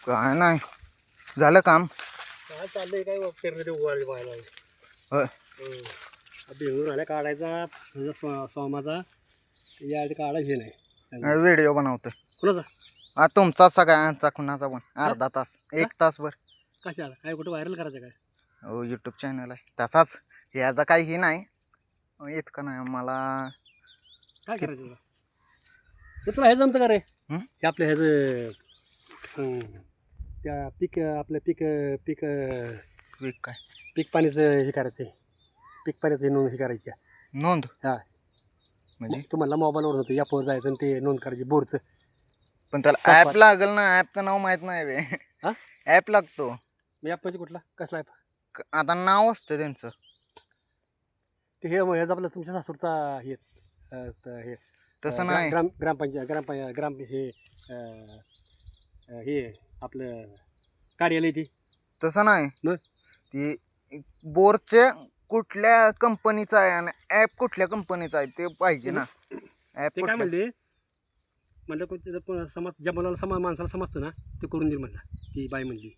काय नाही झालं काम. काय चाललंय काय पेरणे उभारले व्हायला होय बेंगळूर आल्या काढायचा सोमाचा या आधी काढायचे नाही. व्हिडिओ बनवतोय. कुणाचा? तुमचा सगळ्यांचा कुणाचा पण अर्धा तास 1 तासभर. कशाला काय कुठं व्हायरल करायचं काय? हो यूट्यूब चॅनल आहे तसाच. याचा काही नाही इतकं नाही मला. काय करायचं तुला? तुला हे जमतं का रे? ते आपल्या ह्याचं त्या पीक आपलं पीक पीक पीक काय पीक पाणीचं हे करायचं आहे. पीक पाण्याचं नोंद हे करायची नोंद. हां म्हणजे तुम्हाला मोबाईलवर होतं ॲपवर जायचं आणि ते नोंद करायची बोरचं. पण त्याला ॲप लागेल ना. ॲपचं नाव माहीत नाही बे. हां ॲप लागतो. मी ॲप म्हणजे कुठला कसला ॲप? आता नाव असतं त्यांचं ते हे ह्याचं आपलं तुमच्या सासूरचा हे हे तसं नाही. ग्रामपंचायत ग्राम हे आपलं कार्यालय ती तसं नाही. मग ती बोरचे कुठल्या कंपनीचा आहे आणि ॲप कुठल्या कंपनीचा आहे ते पाहिजे ना. ॲप ते काय म्हणलं कोणतं समाज ज्या मुलाला माणसाला समजतं ना ते करून देईल म्हणलं. ती बाई म्हणली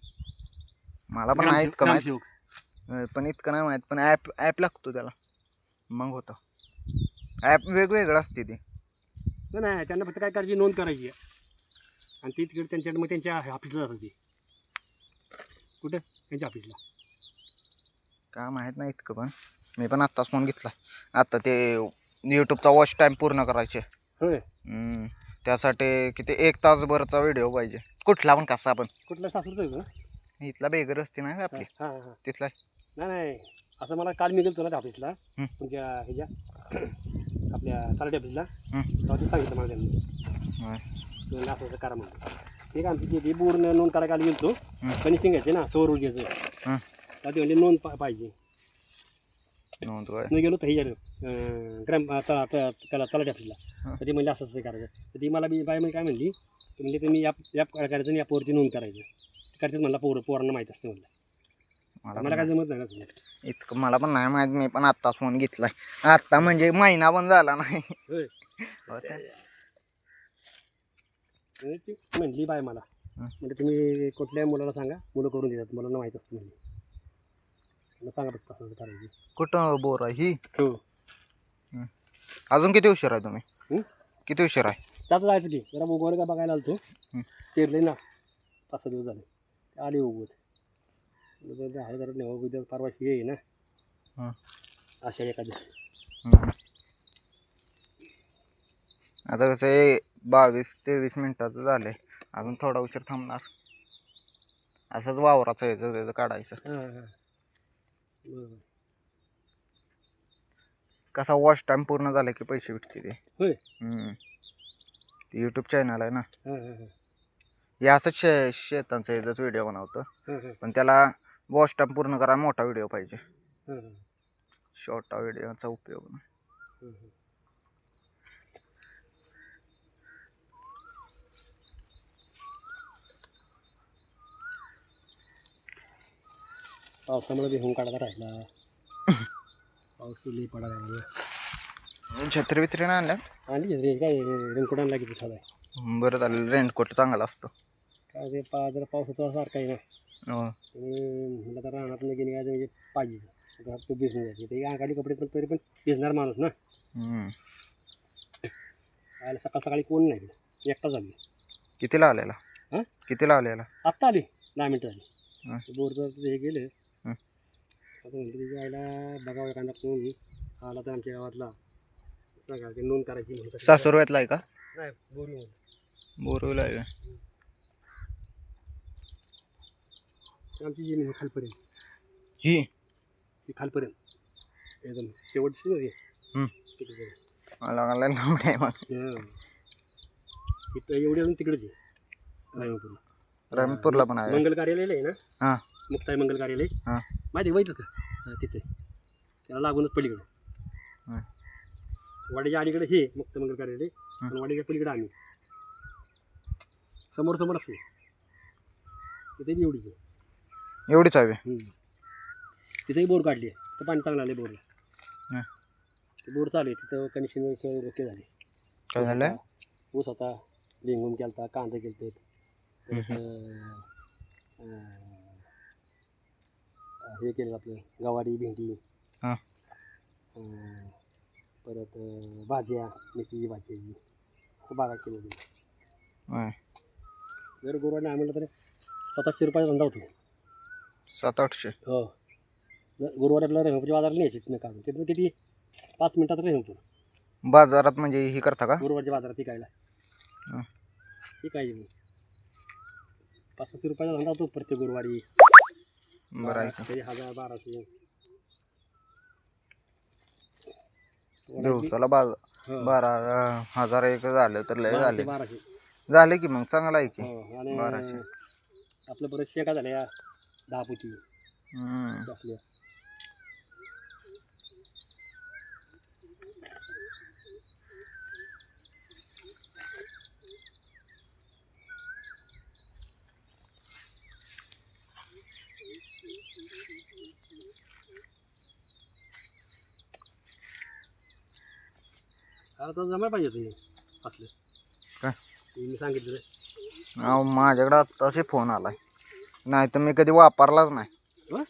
मला पण आहे इतकं माहीत पण इतकं नाही माहीत. पण ॲप लागतो त्याला मग होतं. ॲप वेगवेगळं असते ते. नाही त्यांना फक्त काय करायची नोंद करायची आणि ती तिकडे त्यांच्याकडे मग त्यांच्या ऑफिसला जातं. ती कुठं त्यांच्या ऑफिसला काय माहीत नाही इतकं. पण मी पण आत्ताच फोन घेतला. आत्ता ते यूट्यूबचा वॉच टाईम पूर्ण करायचे. होय त्यासाठी किती 1 तासभरचा व्हिडिओ पाहिजे. कुठला पण कसा पण. कुठल्या सासूरचं आहे का? इथला बेगर असते ना आपली हां हां तिथला. नाही असं मला काल मी गेलो ना त्या ऑफिसला तुमच्या ह्याच्या आपल्या सारडी ऑफिसला तेव्हा ते सांगितलं मला त्यांनी असं करा म्हणून. ठीक आहे आमची ती बोर नोंद करायला गेलो फिनिशिंग घ्यायचे ना सौर ऊर्जेचं तर ते म्हणजे नोंद पाहिजे. नोंद मी गेलो तर हे झालं त्याला तलाठी ऑफिसला तर ते म्हणजे असं असं करायचं. तर ती मला बाय म्हणजे काय म्हणली म्हणजे तुम्ही ॲप करायचं आणि ॲपवरती नोंद करायचं करतात मला पोरांना माहीत असते म्हणलं. मला काय जमत नाही ना इतकं. मला पण नाही माहीत. मी पण आत्ताच फोन घेतलाय. आत्ता म्हणजे महिना पण झाला नाही. ती म्हणली बाय मला म्हणजे तुम्ही कुठल्याही मुलाला सांगा मुलं करून देतात मुलांना माहीत असतं म्हणजे सांगा बघ कसं करायची. कुठं बोर आहे ही? हो अजून किती उशीर आहे तुम्ही? किती उशीर आहे? त्याचं जायचं की जरा उगवलं का बघायला आलो. पेरले ना 5-6 दिवस झाले आली उगवत आहे जरा नेवा उद्या परवाशी ये ना आषाढी एकादशी. आता कसं 22-23 मिनिटाचं झालंय. अजून थोडा उशीर थांबणार. असंच वावराचं यायचं त्याचं काढायचं. कसा वॉच टाईम पूर्ण झाला की पैसे भेटते ते. होय ते यूट्यूब चॅनल आहे ना. हे असंच शेतांचं याचाच व्हिडिओ बनवतो. पण त्याला वॉच टाईम पूर्ण करा मोठा व्हिडिओ पाहिजे. शॉर्टा व्हिडिओचा उपयोग नाही. पावसामुळे बिहून काढायला राहिला. पाऊस लई पडायला लागला. छत्री बित्री नाही आणल्या? आणली रे काय रेनकोट आणला किती छान आहे. बरं झालं. रेनकोट चांगला असतो. काय ते जरा पाऊस होता सारखा आहे ना म्हटलं तर राहणार नाही गेली काय म्हणजे पाहिजे तो भिजून जायचे ते अंगाली कपडे पण तरी पण भिजणार माणूस ना. आयला सकाळ सकाळी कोण नाही एकटा झाली. कितीला आलेला? कितीला आलेला? आत्ता आली 10 मिनिटं झाली. बोरचं हे गेले आता म्हणते तिच्या आईला बघावं एखादा कोण आला तर आमच्या गावातला सांगा ते नोंद करायची. सासुरवातला आहे का? नाही बोलू बोरवला आहे. आमची जमीन खालपर्यंत ही खालपर्यंत एकदम शेवटची ना तिकडे मला आहे मग तिथं एवढी अजून तिकडेच आहे रामपूरला पण आहे. मंगल कार्यालय आहे ना मुक्ताई मंगल कार्यालय माहिती माहिती का तिथे त्याला लागूनच पलीकडे वाडीच्या अलीकडे हे मुक्त मंगल कार्यालय आणि वाडीच्या पलीकडे आम्ही समोर असतो तिथे एवढीच हवी. तिथेही बोर काढली आहे तर पाणी चांगलं आलं बोरला. बोर चालू आहे तिथं कनेक्शन ओके झाले. काय झालं? ऊस होता भेंगून केलता कांदा केलते हे केलं आपलं गवारी भेंडी हां परत भाज्या मेथीची भाजी असं बागा केलं होतं. होय जर गुरुवारी नाही म्हणलं तर 700-800 रुपयाचा धंदा होतो. 700-800 हो गुरुवारी आपल्याला रेहूपच्या बाजारात न्यायची तिथनं काढून तिथून किती 5 मिनिटात रेहूतो बाजारात म्हणजे हे करता का? गुरुवारच्या बाजारात विकायला हां विकायची मग 500 रुपयाचा धंदा होतो प्रत्येक गुरुवारी. बरं आहे की. 1000-1200 दिवसाला 12,000 एक झालं तर लय झाले 1200 झाले की मग चांगलं आहे की. हो आणि 1200 आपलं परत शेका झाल्या 10 पोती हम्म. आपल्या. आता जमाय पाहिजे तुम्ही असलं काय मी सांगितलं. अहो माझ्याकडे आत्ताशी फोन आलाय नाही तर मी कधी वापरलाच नाही. हं?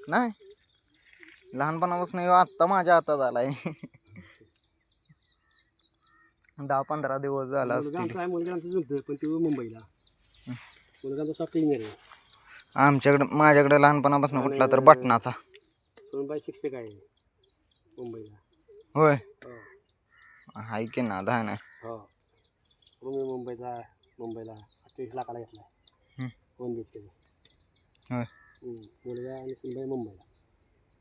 नाही लहानपणापासून आत्ता माझ्या हातात आलाय 10-15 दिवस झाला मुलगा असतील. आमचा आहे मुलगा आमचं जमतं पण तो मुंबईला मुलगा आमचा सॉफ्ट इंजिनियर आहे. आमच्याकडे माझ्याकडे लहानपणापासून कुठला तर बटनाचा. सोनबाई शिक्षक आहे मुंबईला. होय हो हाय की ना दहा नाही. हो मी मुंबईला 28 लाखाला घेतला फोन घेतले. होय मुलगा आणि सुनबाई मुंबईला.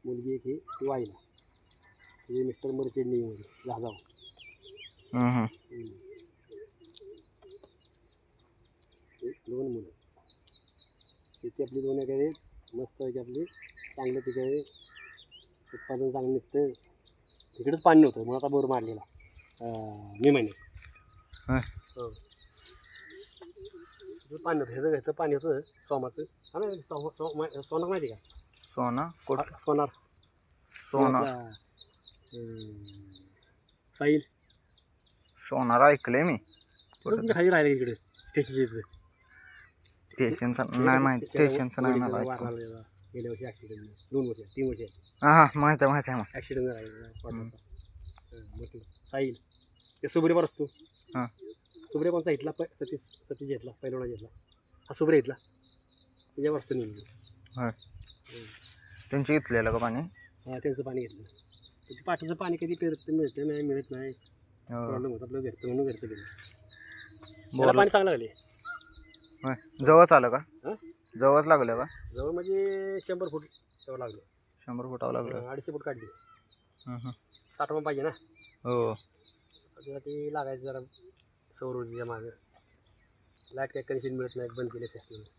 मुलगी एक ही ती वाईला तिचे मिस्टर मर्चेंटनेव्हीमध्ये जहाजावर. दोन मुलं तिथे आपली 2 एकर आहेत मस्त आहे आपली चांगलं पिकं आहे उत्पादन चांगलं निघतं. तिकडेच पाणी नव्हतं म्हणून आता बोर मारलेला मे महिन्यात. होय हो तिथं पाणी होतं ह्याचं घ्यायचं पाणी होतं सोमाचं. हा ना सोनार माहिती का? सोना कुठं सोनार सोना साईल सोनार ऐकलंय मी. खाली राहिलं इकडे स्टेशनच्या स्टेशनचं नाही माहिती. स्टेशनचं नाही मला ऐकलं. गेल्या वर्षी ॲक्सिडेंट 2 वर्ष 3 वर्ष हां हां माहिती आहे मग. ॲक्सिडेंट झाला साईल ते सुब्रेवर असतो. हां सुब्रे पण साईडला सतीश घेतला पहिलवाना घेतला हा सुब्रे घेतला त्याच्यावर असतो नेहमी. होय त्यांची इथलेलं का पाणी? हां त्यांचं पाणी घेतलं. त्याची पाठीचं पाणी कधी मिळतं नाही मिळत नाही प्रॉब्लेम होतं आपलं घरचं म्हणून घरचं केलं. मला पाणी चांगलं झाले. होय जवळच आलं का? हां जवळच लागलं का? जवळ म्हणजे 100 फूट तेव्हा लागलं. 100 फुटावं लागलं. 250 फूट काढली. हां हां साठवण पाहिजे ना. हो त्यासाठी लागायचं जरा सौर ऊर्जेच्या मागं. लाईट काही कनेक्शन मिळत नाही बंद केले असल्यामुळे.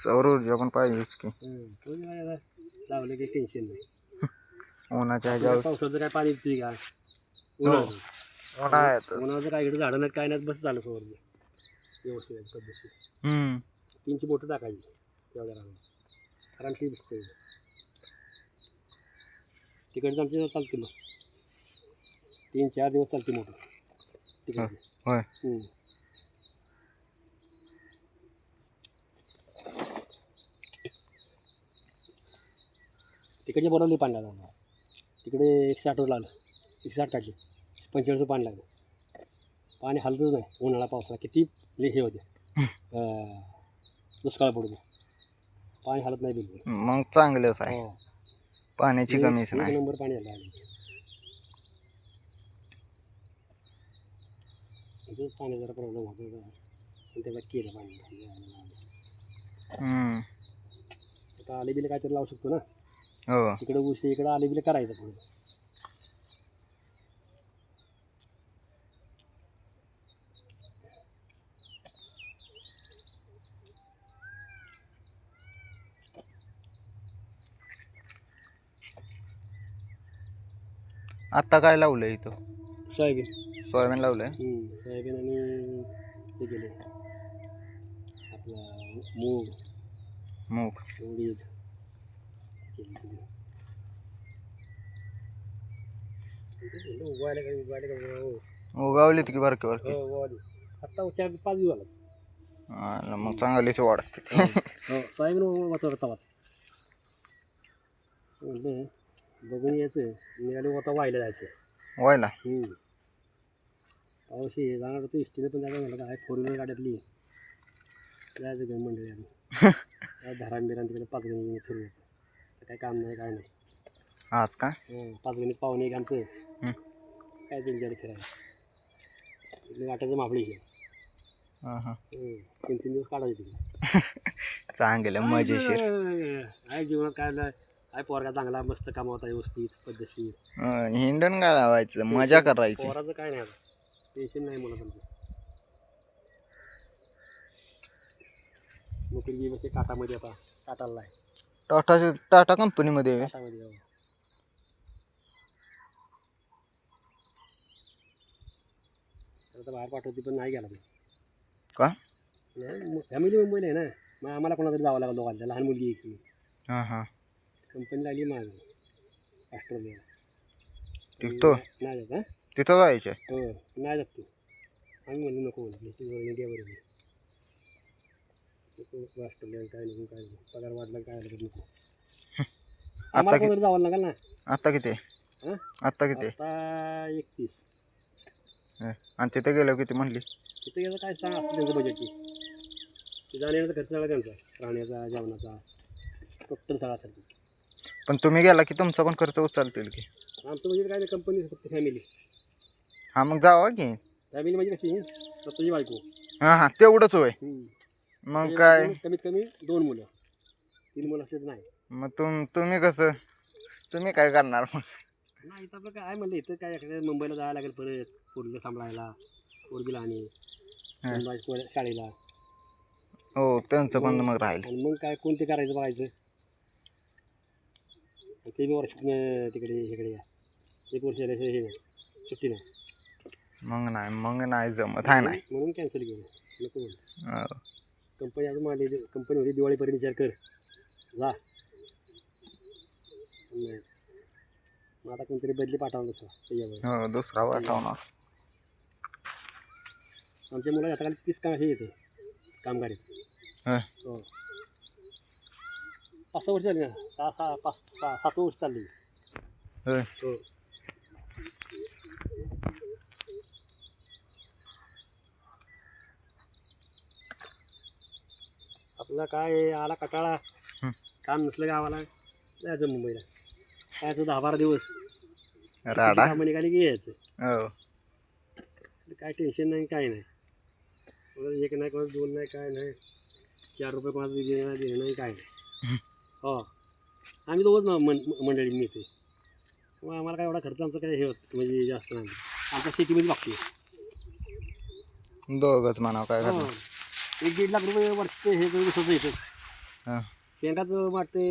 सौर ऊर्जा पण पाहिजेच की. लावलं की टेन्शन नाही. उन्हाच्या ह्याच्यावर पावसाचं काय पाणी येते का? उन्हाळ्याचं काय इकडे झाडं नाहीत काय नाहीत बस झालं सौर व्यवस्थित पद्धतशीर. 3ची बोटं टाकायची तेवढ्या राहून कारण ती दिसते तिकडचं आमच्या चालते मग 3-4 दिवस चालते मोटर तिकडे. होय तिकडचे बरोबर पाणी लागलं तिकडे 160 वर लागलं 160 काढले 45 पाणी लागलं. पाणी हलतच नाही उन्हाळा पावसाळा किती हे होते दुष्काळ पडतो पाणी हलत नाही बिलकुल. मग चांगलंच आहे. हो पाण्याची कमीच नाही. 1 नंबर पाणी आलं पाणी जरा प्रॉब्लेम होतो पण त्याला केलं पाणी. आता आले बिले काहीतरी लावू शकतो ना. हो तिकडे ऊस इकडे आले बिले करायचं पुढे. आत्ता काय लावलं इथं? सोयाबीन लावलंय. सोयाबीन आणि हे केले आपला मूग उडीद उगावलीत की बारके बारके. आता 4-5 दिवस झाला. मग चांगलीच वाढते. हो सोयाबीन वाचवलं तवा म्हणलं बघून यायचं निघाले होता व्हायला जायचं व्हायला पावशी जाणार होतं इष्टीने पण जायचं म्हणलं काय 4 व्हीलर गाड्यातली जायचं घेऊन मंडळी आम्ही काय धरान बिरान तिकडे 5 गणी फिरून यायचं काय काम नाही काय नाही आज का 5 गणित पाहुणे एक आमचं काय त्यांच्याकडे फिरायला इथले वाटायचं मापडी हे हां हां 3 दिवस काढायचे तिकडे चांगलं मजेशीर काय जीवनात काय पोरगा चांगला मस्त कामावता व्यवस्थित पद्धतशीर हिंडण काय लावायचं मजा करायची. पोराचं काय नाही आता टेन्शन नाही मला तुमचं नोकरी बसते काटामध्ये आता काटाला आहे टाटा कंपनीमध्ये काटामध्ये आता बाहेर पाठवते पण नाही गेला का नाही फॅमिली मुंबईला आहे ना मग आम्हाला कोणातरी जावं लागलं दोघांना लहान मुलगी एक हां हां कंपनी लागली माझं ऑस्ट्रेलिया तिथं नाही जात हां तिथं जायचं हो नाही जात तू आम्ही म्हणलं नको म्हणलं इंडियावर नको ऑस्ट्रेलिया काय नको काय नको पगार वाढला काय आलं नको आम्हाला कोणातरी जावं लागेल ना आता किती हां आता किती आता 31 आणि तिथे गेलो किती म्हणली तिथे गेलं काय सांग असतं त्यांचं बजेटची ते जाण्याचा खर्च सगळा त्यांचा राहण्याचा जेवणाचा टोटल सगळा खर्च पण तुम्ही गेला की तुमचा पण खर्च उचलतील की आमचं बजेट काय नाही कंपनी फक्त फॅमिली हां मग जावा की फॅमिली म्हणजे कशी स्वतःची बायको हां हां तेवढंच होय मग काय कमीत कमी 2 मुलं 3 मुलं असलेच नाही मग तुम्ही कसं तुम्ही काय करणार मग नाही इथं आपलं काय म्हणलं इथं काय एखाद्या मुंबईला जायला लागेल परत पोरगीला सांभाळायला पोरगीला आणि शाळेला हो त्यांचं पण मग राहील आणि मग काय कोणते करायचं बघायचं ते बी वर्ष तिकडे इकडे या 1 वर्ष हे सुट्टी नाही मग नाही जमत आहे नाही म्हणून कॅन्सल केलं नको हो. कंपनी अजून माझी कंपनी होती दिवाळीपर्यंत विचार कर जा नाही मग आता कोणतरी बदली पाठवलं तसं त्याच्यावर हो दुसरा वाटावणार आमच्या मुलं आता 30 हे येते कामगार हं. हो 5-6 वर्ष झाली ना 7 वर्ष चालली होय. हो आपला काय आला कटाळा काम नसलं गावाला जायचं मुंबईला जायचं 10-12 दिवस राडा कामं निघाली की यायचं हो काय टेन्शन नाही काय नाही कोणाला 1 नाही कोणाला 2 नाही काय नाही 4 रुपये कोणाचं देणं नाही काय नाही हो आम्ही दोघंच मंडळी मिळते मग आम्हाला काय एवढा खर्च आमचा काय हे होत म्हणजे जास्त नाही आमच्या शेतीमध्ये बघते दोघंच म्हणावं काय करणार 1-1.5 लाख रुपये वाटते हे दिवसाचं येतं हां शेंगाचं वाटते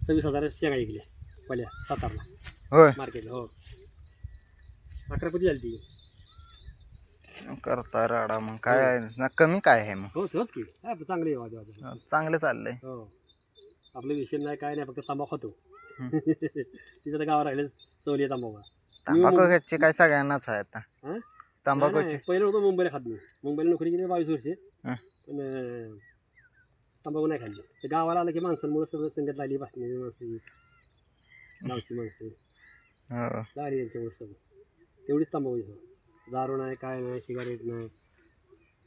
26,000 शेंगा ऐकल्या पहिल्या सातारला होय मार्केटला हो 11 पती झाली ती करता राडा मग काय आहे ना कमी काय आहे मग हो सहज की काय आपलं चांगलं आहे वाजवा चांगलं चाललंय हो आपलं विषय नाही काय नाही फक्त तंबाखू खातो तिथं तर गावात राहिले चवली आहे तंबाखू ह्याची काय सगळ्यांनाच आहे आता हां तंबाखूची पहिलं होतं मुंबईला खात नाही मुंबईला नोकरी केली 22 वर्षे हां. पण तंबाखू नाही खाल्ली तर गावाला आलं की माणसांमुळे सगळं संगत लागली बसलेली माणसं गावची माणसं हो लागली यांच्यामुळे सगळं तेवढीच तंबाखू दारू नाही काय नाही सिगारेट नाही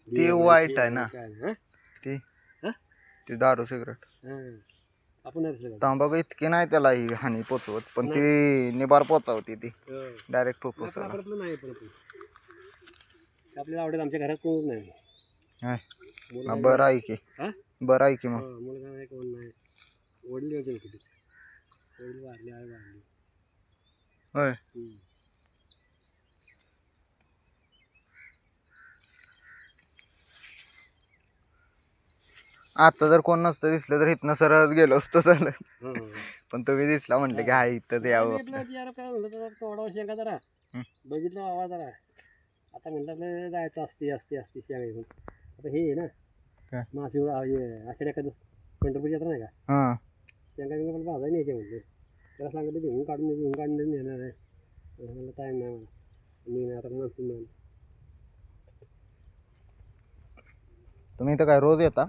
ते वाईट आहे ना काय नाही ती हां ती दारू सिगरेट हां आपण नाही तसलं तंबाखू इतकी नाही त्याला ही हानी पोचवत पण ती निबार पोचावती ती काय. डायरेक्ट हो. फुफ्फुसाला आपलं नाही पण आपल्याला आवडेल आमच्या घरात कोणच नाही हां. मुलं बरं आहे की हां बरं आहे की मग हो, मुलगा नाही कोण नाही वडील होते किती वडील वारली आई वारली होय आता जर कोण नसतं दिसलं तर इथनं सरळ गेलो असतो चालत पण तुम्ही दिसला म्हटलं की हा इथंच यावं आपलं. काय म्हणलं तर थोडा शेंगा जरा बघितलं आवाज जरा आता म्हणलं आपलं जायचं असते शेंगा घेऊन आता हे आहे ना काय? महाशिवरात्र आषाढ एखादं पंढरपूर यात्रा नाही का हां शेंगा घेऊन मला भाजायला न्यायचे म्हणलं त्याला सांगितलं घेऊन काढून नेणार आहे म्हणलं टाईम नाही मला मी आता माणसं तुम्ही इथं काय रोज येता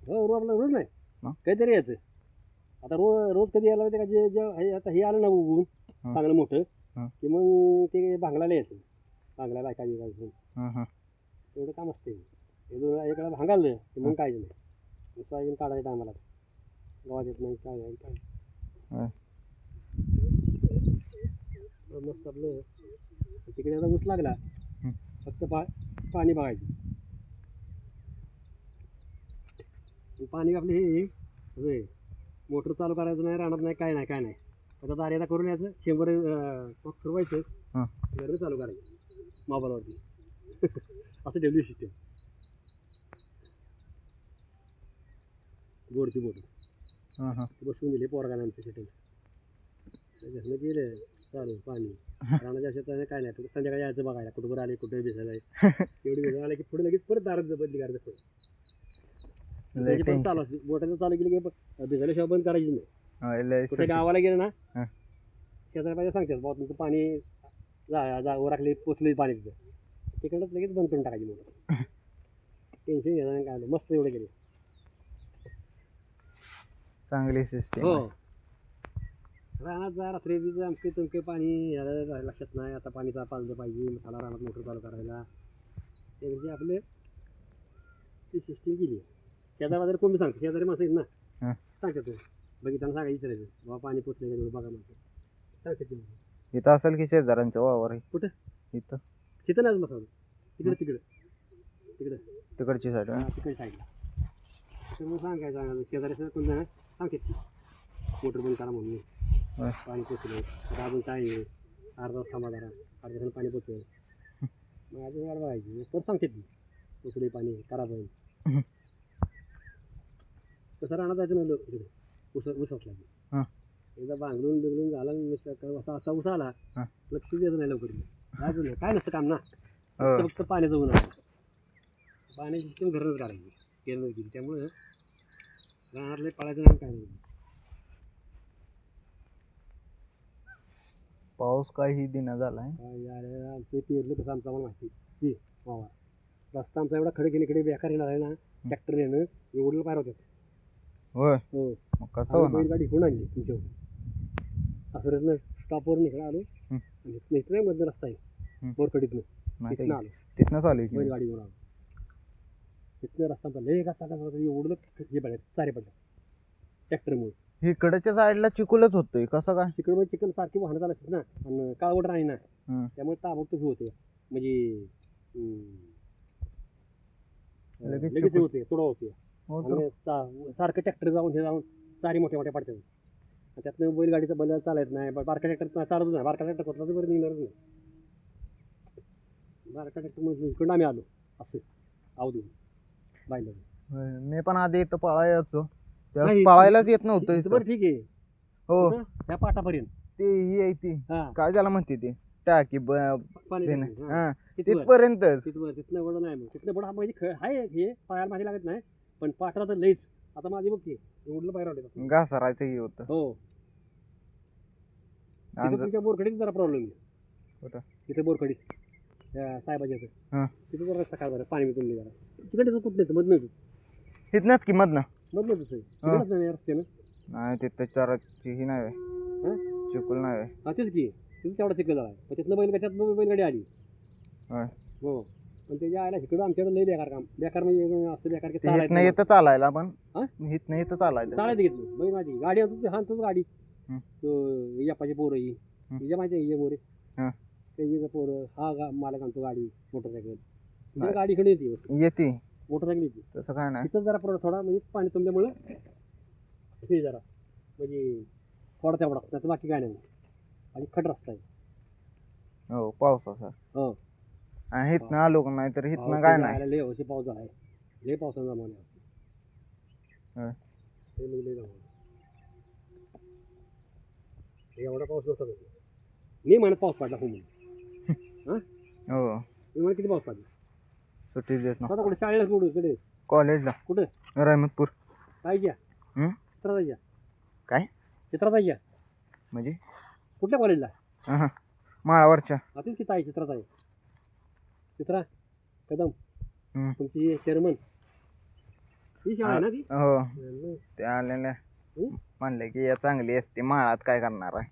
हो रोज रोज नाही मग? काहीतरी यायचं आता रोज कधी यायला माहिती का जे जे आता हे आलं ना उगवून चांगलं मोठं की मग ते भांगलायला यायचं भांगलायला काय एवढं काम असते एकडा भांगाल की मग काय नाही सोयाबीन काढायचं टायमाला गावात येत नाही काय मस्त आपलं तिकडे आता ऊस लागला फक्त पाणी बघायचं पाणी आपलं हे मोटर चालू करायचं नाही राहणार नाही काय नाही आता दार्याला करून यायचं 100 फिरवायचं गरमी चालू करायचं मोबाईलवरती असं ठेवली सिस्टम गोडची मोटर बसवून दिली पोरगाने आमच्या शेतात गेले चालू पाणी रानाच्या शेतात काय नाही संध्याकाळी यायचं बघायला कुठं आले कुठे भिजायला एवढी भिजायला आले की पुढे लगेच परत दारात बदली करायचं पण चालू असते बोटाचं चालू केली की भिजायला बंद करायची नाही कुठे गावाला गेलं ना शेजारी पाहिजे सांगतात बाबा तुमचं पाणी ओराखली पोचली पाणी तिथं तिकडंच लगेच बंद करून टाकायची मोटर टेन्शन घेणार काय आलं मस्त एवढं केली चांगली सिस्टीम हो रानात जा रात्री आमके तुमके पाणी यायला लक्षात नाही आता पाणी पाजलं पाहिजे मसाला रानात मोटर चालू करायला ते म्हणजे आपले ती सिस्टीम केली शेजारी बाजारी कोणी सांगतो शेजारी माणसं आहेत ना सांगतात तू बघितलं सांगा विचारायचं बाबा पाणी पोचले का बघा म्हणतो सांगते तुम्ही इथं असेल की शेजाऱ्यांच्या वावर आहे कुठं इथं तिथं नाही मसाला तिकडं तिकडची साईड तिकडे साईडला तर मग सांगायचं शेजारी कोण जाणार सांगते मोटर बंद करा म्हणून पाणी पोचलं आता अजून काय अर्धा तास थांबा जरा अर्धा तासानं पाणी पोचलं मग अजून वाट बघायची तर सांगते ती पोचले पाणी करा बंद कसं राहणार जायचं नाही लोक तिकडे उसटला एकदा बांगडून बिंगडून झाला असा उसा आला लक्ष द्यायचं नाही लवकर जायचं नाही काय नसतं काम ना फक्त पाण्याचं ऊन आलं पाण्याची सिस्टम घरच काढायची केलं केली त्यामुळं राहणारले पाळायचं नाही काय नाही पाऊस काही दिना झालाय आमचं पेरलं कसं आमचं आम्हाला माहिती की वावा रस्ता आमचा एवढा खडे गेले बेकार येणार आहे ना ट्रॅक्टर येणं एवढं पार होतात होय हो मग कसं बैलगाडी होऊन आणली तुमच्यावर असं स्टॉपवर निघाला आलो आणि नाही मधनं रस्ता आहे बोरकडीतनं तिथनं आलो तिथनं चालू आहे बैलगाडी घेऊन आलो तिथनं रस्ता लय का एवढं हे पडलं सारे पडलं ट्रॅक्टरमुळे इकडच्या साईडला चिखलच होतोय कसं काय तिकडे चिकन सारखी वाहनं चालत ना आणि काळवट राही ना त्यामुळे ताबडतोब होते म्हणजे लगेच होते थोडं होते आणि सारखं ट्रॅक्टर जाऊन हे जाऊन सारी मोठ्या मोठ्या पडतात त्यातनं बैलगाडीचा बैल चालत नाही बारका ट्रॅक्टर चालतच नाही बारका ट्रॅक्टर कुठला बरं निघणारच नाही बारका ट्रॅक्टर म्हणजे इकडून आम्ही आलो असं आऊ देऊन बायला मी पण आधी इथं पळायचो पळायलाच येत नव्हतं बरं ठीक आहे हो त्या पाटापर्यंत ती ही आहे ती हा काय झालं म्हणते ती टाकी पाणी तिथपर्यंत तिथनं एवढं नाही मग तिथनं एवढं म्हणजे आहे हे पायाला माझी लागत नाही पण पाठरा तर लईच आता माझी बघ की एवढलं पायरा वाटत घासरायचं हे होतं हो तुमच्या बोरकडीत जरा प्रॉब्लेम आहे कुठं तिथे बोरकडीत त्या साहेबाच्याचं तिथे जरा सकाळ जरा पाणी मिळून जरा तिकडे कुठं येतं मधनं येतं तिथनंच की मधनं तिकडंच नाही रस्त्यानं नाही तिथं चाराची ही नाही चिकूल नाही हा तेच की तिथं तेवढा चिकल झाला पण तिथनं बैलगाडी आली हो पण त्याच्या आयला इकडं आमच्याकडे लई बेकार म्हणजे असं बेकार की इथनं येतं चालायला पण इथनं येतं चालायला चालायचं घेतलं बाई माझी गाडी आणतो हा तोच गाडी तो यापाची पोरं ही तुझ्या माहिती आहे मोरे त्याची पोरं हा मालक आणतो गाडी मोटरसायकल गाडीकडे येते मोटरसायकल येते तसं काय नाही तिथं जरा थोडा म्हणजे पाणी तुमच्यामुळं हे जरा म्हणजे थोडा तेवढा त्याचं बाकी काय नाही आणि खट रस्ता आहे हो पावसाचा हो आणि इथनं आलो का नाही तर इथनं काय नाही लय वर्षी पाऊस आहे लय पावसाचा जमाना एवढा पाऊस नसता मी म्हणत पाऊस पडला हो म्हणून हो मी म्हणत किती पाऊस पडला सुट्टी देत ना आता कुठे शाळेला कुठे इकडे कॉलेजला कुठे रहमतपूर काय घ्या चित्रात घ्या काय चित्रात घ्या म्हणजे कुठल्या कॉलेजला माळावरच्या आता किती आहे चित्रात आहे चित्रा कदम तुमची चेअरमन ती शाळा आहे ना ती हो हं. ते आलेले हं? म्हणले की या चांगली असते माळात काय करणार आहे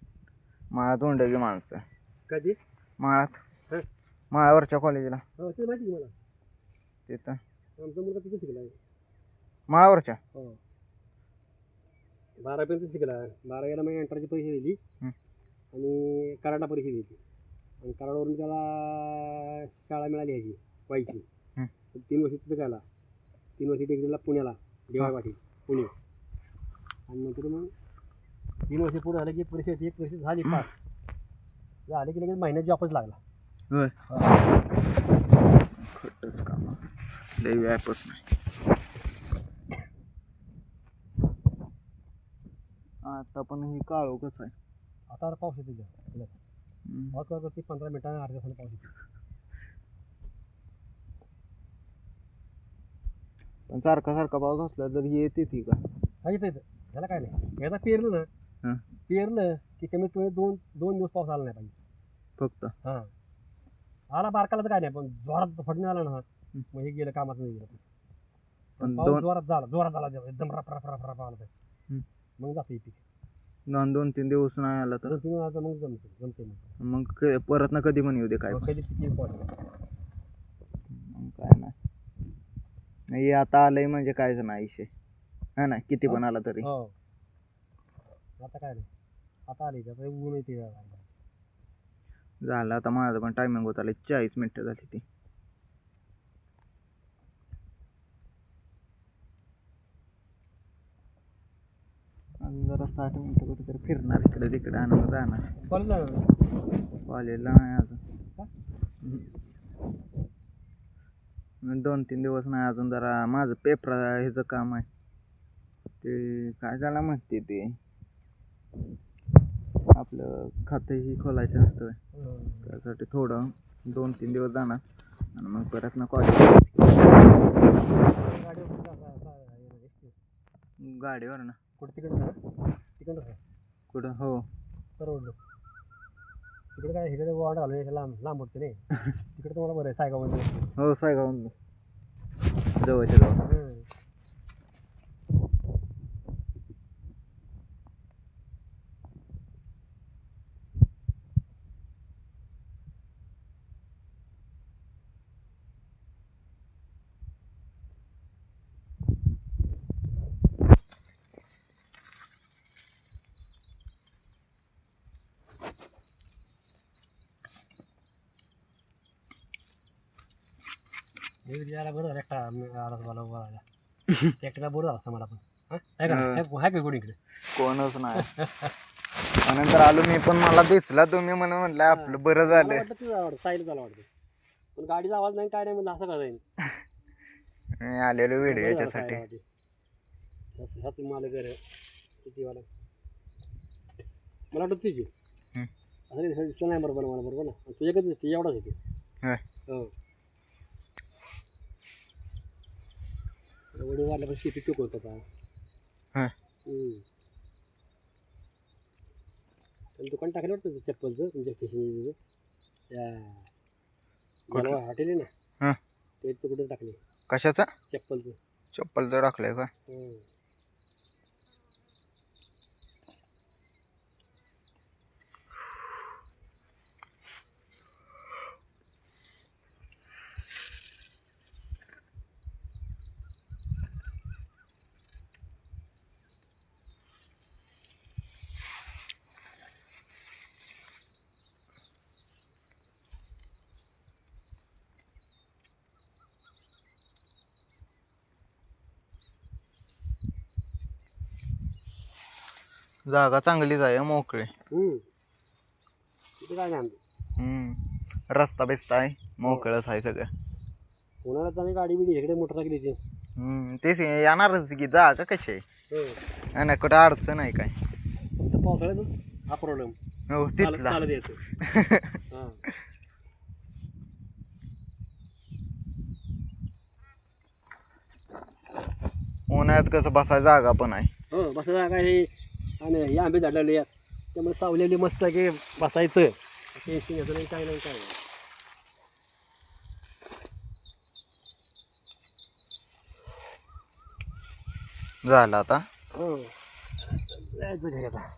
माळात उंडगी माणसं काय ते माळात हं? माळावरच्या कॉलेजला हो ते माहिती आहे मला तिथं आमचा मुलगा तिथे शिकला आहे माळावरच्या हो 12पर्यंत शिकला 12वीला मग एंट्राची परीक्षा दिली हं. आणि कराडला परीक्षा दिली आणि कराडवरून त्याला शाळा मिळाली ह्याची वाईची हं. 3 वर्ष तिथं गेला 3 वर्ष डिग्रीला पुण्याला DY पाटील पुणे आणि नंतर मग 3 वर्ष पूर्ण झालं की परीक्षेची एक परीक्षा झाली पास झाले की लगेच महिन्यात जॉबच लागला होय खोटंच काम लई व्यापच नाही आता पण हे काळो कसं आहे आता पाऊस येते पाऊस करते 15 मिनिटांनी अर्ध्या तासाने पाऊस येते पण सारखा सारखा पाऊस असला तर येते ती का हा येतं येतं त्याला काय नाही एकदा पेरलं ना हं. पेरलं की कमीत कमी दोन दिवस पाऊस आला नाही पाहिजे फक्त हां आला बारकाला तर काय नाही पण जोरात फडणे आला ना मग हे गेलं कामात नाही गेलं पण पाऊस दोन जोरात झाला एकदम रप रप रप रप आला तर हं. मग जाते पीक 2-3 दिवस नाही आला तर 2-3 वेळा मग जमते मग परत ना कधी पण येऊ दे काय मग कधी पीक पडलं मग काय नाही हे आता आलंय म्हणजे कायच नाही विषय हा ना किती पण आला तरी हो आता काय नाही आता आली आता ऊन येते झालं आता माझं पण टायमिंग होत आलं 40 मिनिटं झाली ती अजून जरा 60 मिनिटं कुठेतरी फिरणार इकडे तिकडे आणि मग जाणार कॉलेजला नाही अजून 2-3 दिवस नाही अजून जरा माझं पेपर ह्याचं काम आहे ते काय झालं म्हणते ते आपलं खातं ही खोलायचं असतं त्यासाठी थोडं 2-3 दिवस जाणार आणि मग परत ना कॉलेज गाडीवर ना कुठं तिकडं कुठं हो परवडलं तिकडे काय इकडे वाढ आलं लांब होतं नाही तिकडे तुम्हाला बरं आहे सायगावमध्ये हो सायगाव जवळच्या जवळ याला बरं झालं एकटा आला मला बोलायला एकटा बरं झालं असं मला पण हाय का कोणी इकडे कोणच नाही नंतर आलो मी पण मला दिसला तुम्ही म्हणलं आपलं बरं झालं वाटतं तुझं आवडतं साईड झालं वाटतं पण गाडीचा आवाज नाही काय नाही म्हणलं असं का जाईल मी आलेलो व्हिडिओ याच्यासाठी ह्याच मला घर कितीवाला मला वाटतं तुझी असं दिसलं नाही बरोबर मला बरोबर ना तुझ्याकडे दिसते एवढाच होते हो वडील वाढला पण शेती टोक होतं का दुकान टाकलं वाटतं चप्पलचं तुमच्या स्टेशनरीचं त्या हॉटेल आहे ना ते कुठं टाकले कशाचं चप्पलचं टाकलंय का जागा चांगलीच आहे मोकळी तिथे काय नाही आमचं रस्ता बिस्ता आहे मोकळच आहे सगळं उन्हाळ्यात आम्ही गाडी बिडी इकडे मोटरसायकल येते तेच येणारच की जागा कशी आहे नाही कुठं अडचण आहे काय फक्त पावसाळ्यातच हा प्रॉब्लेम हो तिथला चालत यायचं हां उन्हाळ्यात कसं बसायला जागा पण आहे हो बसायला काय हे आणि हे आंबे झाडलेले आहेत त्यामुळे सावलेली मस्त की बसायचं टेन्शन घ्यायचं नाही काय नाही काय नाही झालं आता. हो जायचं घरी आता.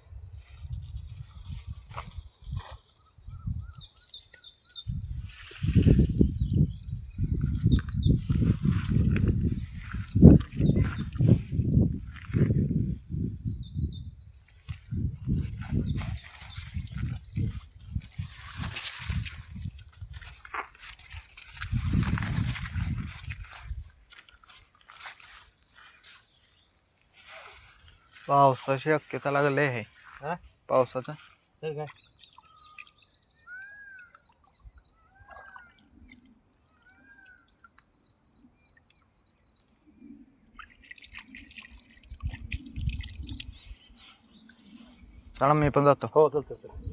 पावसाची शक्यता लागली आहे. हा पावसाचा तर काय चला मी पण जातो. हो चल चल चल.